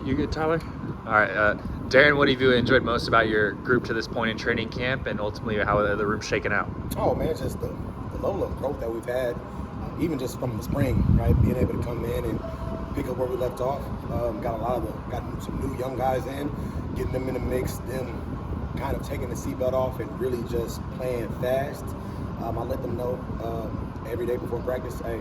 You good, Tyler? All right, Darren, what have you enjoyed most about your group to this point in training camp, and ultimately how the room's shaken out? Oh man, just the level of growth that we've had, even just from the spring, right? Being able to come in and pick up where we left off. Got some new young guys in, getting them in the mix, them kind of taking the seatbelt off and really just playing fast. I let them know every day before practice, hey,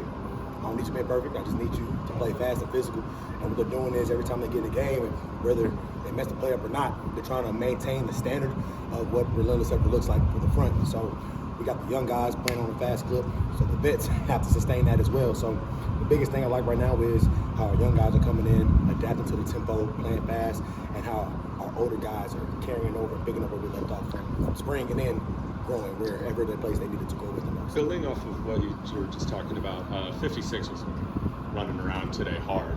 I don't need you to be perfect. I just need you to play fast and physical. And what they're doing is every time they get in the game, and whether they mess the play up or not, they're trying to maintain the standard of what relentless effort looks like for the front. So we got the young guys playing on a fast clip, so the vets have to sustain that as well. So the biggest thing I like right now is how our young guys are coming in, adapting to the tempo, playing fast, and how our older guys are carrying over, picking up where we left off from spring, and then growing wherever the place they needed to go with the most. Building off of what you were just talking about, 56 was running around today hard.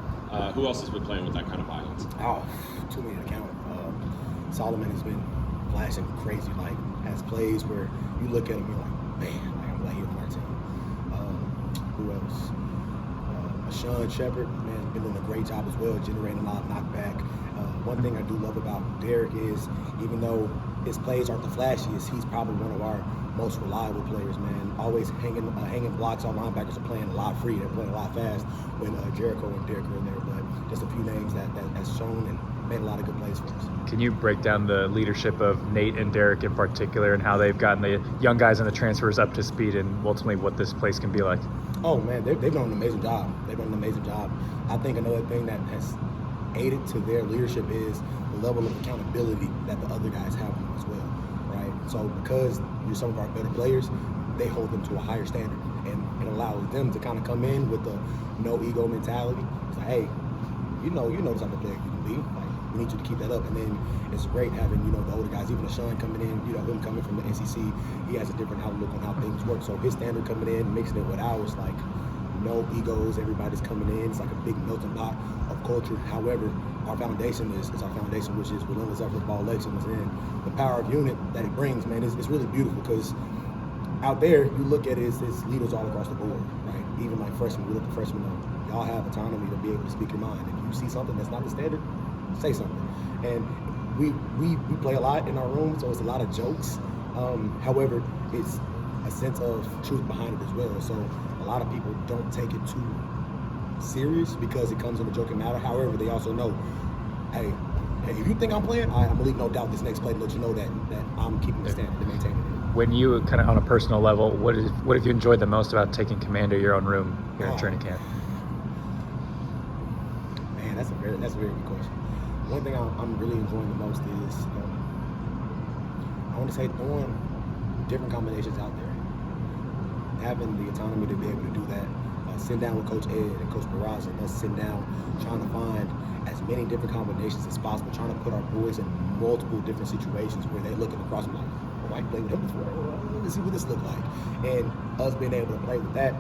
Who else has been playing with that kind of violence? Oh, too many to count. Solomon has been flashing crazy, like, has plays where you look at him, you're like, man, like, I'm glad he's on our team. Who else? Sean Shepard, man, has been doing a great job as well, generating a lot of knockback. One thing I do love about Derek is, even though his plays aren't the flashiest, he's probably one of our most reliable players, man. Always hanging blocks. Our linebackers are playing a lot free. They're playing a lot fast when Jericho and Derek are in there. But just a few names that has shown and made a lot of good plays for us. Can you break down the leadership of Nate and Derek in particular, and how they've gotten the young guys and the transfers up to speed, and ultimately what this place can be like? Oh, man, they've done an amazing job. I think another thing that has aided to their leadership is the level of accountability that the other guys have on them as well, right? So because you're some of our better players, they hold them to a higher standard, and it allows them to kind of come in with a no ego mentality. It's like, hey, you know the type of player you can be. Like, we need you to keep that up. And then it's great having, the older guys, even Sean coming in, him coming from the NCC, he has a different outlook on how things work. So his standard coming in, mixing it with ours, like, no egos, everybody's coming in. It's like a big melting pot of culture. However, our foundation is our foundation, which is relentless effort, ball excellence, and the power of unit that it brings, man, it's really beautiful, because out there, you look at it, it's leaders all across the board, right? Even like freshmen, we look at freshmen, y'all have autonomy to be able to speak your mind. If you see something that's not the standard, say something. And we play a lot in our room, so it's a lot of jokes. However, it's a sense of truth behind it as well. So a lot of people don't take it too serious because it comes in a joking matter. However, they also know, hey, if you think I'm playing, I'm gonna leave no doubt this next play to let you know that I'm keeping the standard and maintaining it. When you kind of on a personal level, what have you enjoyed the most about taking command of your own room here in training camp? Man, that's a very good question. One thing I'm really enjoying the most is I want to say throwing different combinations out there, having the autonomy to be able to do that. Sitting down with Coach Ed and Coach Barraza, and us sitting down trying to find as many different combinations as possible, trying to put our boys in multiple different situations where they're looking across and like, oh, I played with him before. Let's see what this looks like. And us being able to play with that,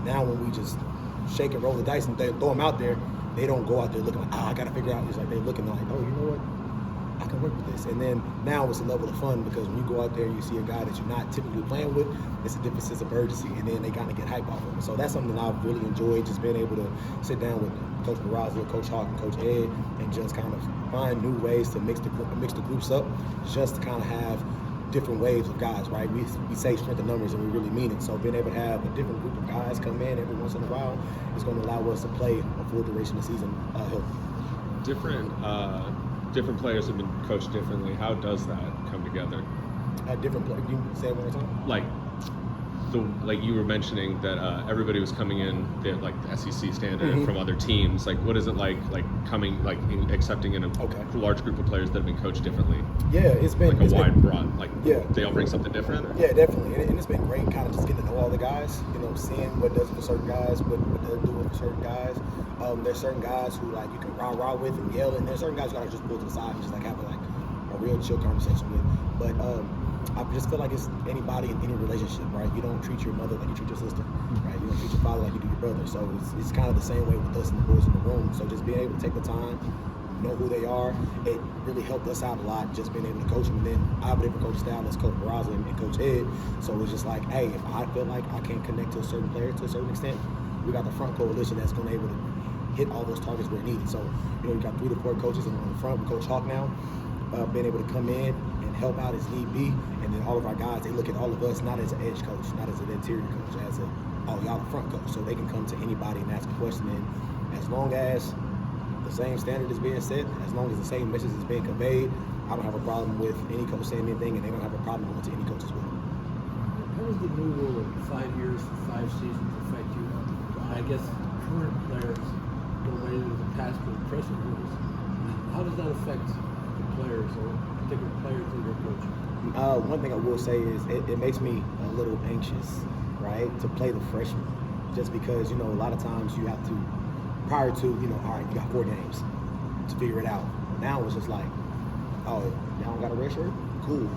now when we just shake and roll the dice and throw them out there, they don't go out there looking like, I got to figure out. It's like they're looking like, oh, you know what? I can work with this. And then now it's a level of fun, because when you go out there and you see a guy that you're not typically playing with, it's a different sense of urgency, and then they kind of get hype off of him. So that's something that I've really enjoyed, just being able to sit down with Coach Barraza, Coach Hawk, and Coach Ed, and just kind of find new ways to mix the groups up, just to kind of have different waves of guys, right? We say strength in numbers, and we really mean it. So being able to have a different group of guys come in every once in a while is going to allow us to play a full duration of the season healthy. Different players have been coached differently. How does that come together? Different players. You say it one more time? Like you were mentioning that everybody was coming in, they had like the SEC standard from other teams. Like, what is it like coming, like accepting in a large group of players that have been coached differently? Yeah, it's been like a wide broad. Like, they all bring something different. Yeah, definitely, and it's been great, kind of just getting to know all the guys. Seeing what does it for certain guys, what doesn't do it for certain guys. There's certain guys who like you can rah with and yell, and there's certain guys you gotta just pull to the side and just like have a real chill conversation with. But I just feel like it's anybody in any relationship, right? You don't treat your mother like you treat your sister, right? You don't treat your father like you do your brother. So it's kind of the same way with us and the boys in the room. So just being able to take the time, know who they are, it really helped us out a lot, just being able to coach them. And then I have a different coach style as Coach Barraza and Coach Ed. So it's just like, hey, if I feel like I can't connect to a certain player to a certain extent, we got the front coalition that's going to able to hit all those targets where needed. So, you got 3 to 4 coaches in the front with Coach Hawk now, being able to come in and help out as need be. And then all of our guys, they look at all of us not as an edge coach, not as an interior coach, as y'all the front coach. So they can come to anybody and ask a question. And as long as the same standard is being set, as long as the same message is being conveyed, I don't have a problem with any coach saying anything, and they don't have a problem going to any coach as well. How does the new rule of 5 years for 5 seasons affect you? I guess current players go away to the past with pressure rules. How does that affect the players or particular players that you're coaching? One thing I will say is it makes me a little anxious, right, to play the freshman, just because, a lot of times you have to, prior to, all right, you got 4 games to figure it out. Now it's just like, oh, y'all don't got a red shirt? Cool.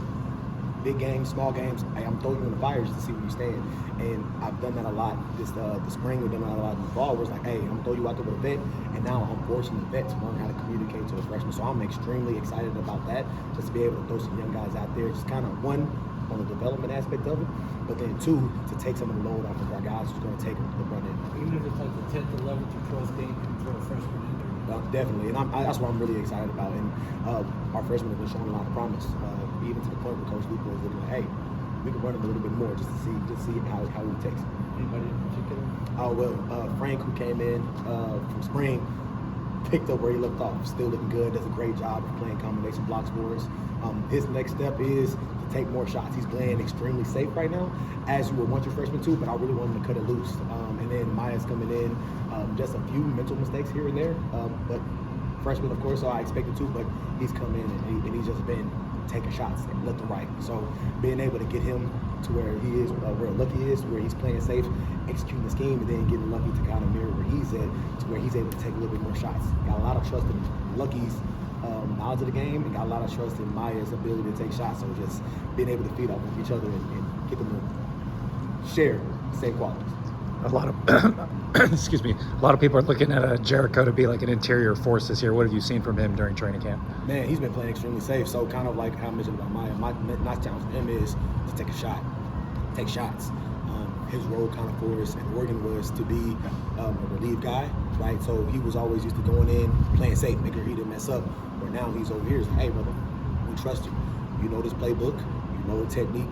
Big games, small games, hey, I'm throwing you in the fire just to see where you stand. And I've done that a lot this the spring. We've done that a lot in the fall, where it's like, hey, I'm going to throw you out there with a vet, and now I'm forcing the vet to learn how to communicate to a freshman. So I'm extremely excited about that, just to be able to throw some young guys out there, just kind of, 1, on the development aspect of it, but then 2, to take some of the load off of our guys who's going to take the run in. Even if it's like the 10th, 11th, or 12th game, you can throw a freshman in there. Definitely, and that's what I'm really excited about. And our freshmen have been showing a lot of promise, even to the point where Coach Lupo is looking like, hey, we can run him a little bit more just to see how he takes it. Anybody in particular? Oh, well, Frank, who came in from spring, picked up where he left off. Still looking good, does a great job of playing combination blocks for us. His next step is to take more shots. He's playing extremely safe right now, as you would want your freshman to, but I really want him to cut it loose. And then Maya's coming in, just a few mental mistakes here and there, but freshman, of course, so I expected to, but he's come in and he's just been taking shots left and right. So being able to get him to where he is, where Lucky is, where he's playing safe, executing the scheme, and then getting Lucky to kind of mirror where he's at, to where he's able to take a little bit more shots. Got a lot of trust in Lucky's knowledge of the game, and got a lot of trust in Maya's ability to take shots. So just being able to feed off of each other and get them to share the same qualities. A lot of excuse me. A lot of people are looking at Jericho to be like an interior force this year. What have you seen from him during training camp? Man, he's been playing extremely safe. So kind of like how I mentioned about Maya, my next challenge for him is to take a shot, take shots. His role kind of for us in Oregon was to be a relief guy, right? So he was always used to going in, playing safe, making sure he didn't mess up. Where now he's over here, he's like, hey, brother, we trust you. You know this playbook, you know the technique,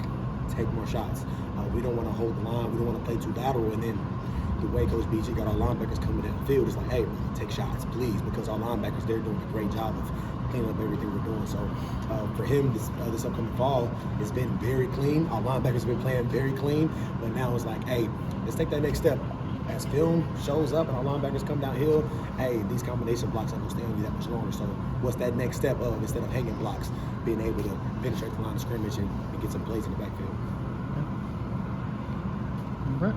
take more shots. We don't want to hold the line, we don't want to play too lateral, and then the way Coach BG got our linebackers coming down the field, it's like, hey, take shots, please, because our linebackers, they're doing a great job of cleaning up everything we're doing. So for him, this upcoming fall, it's been very clean. Our linebackers have been playing very clean, but now it's like, hey, let's take that next step. As film shows up and our linebackers come downhill, hey, these combination blocks aren't going to stay on you that much longer. So what's that next step of, instead of hanging blocks, being able to penetrate the line of scrimmage and get some plays in the backfield? Right.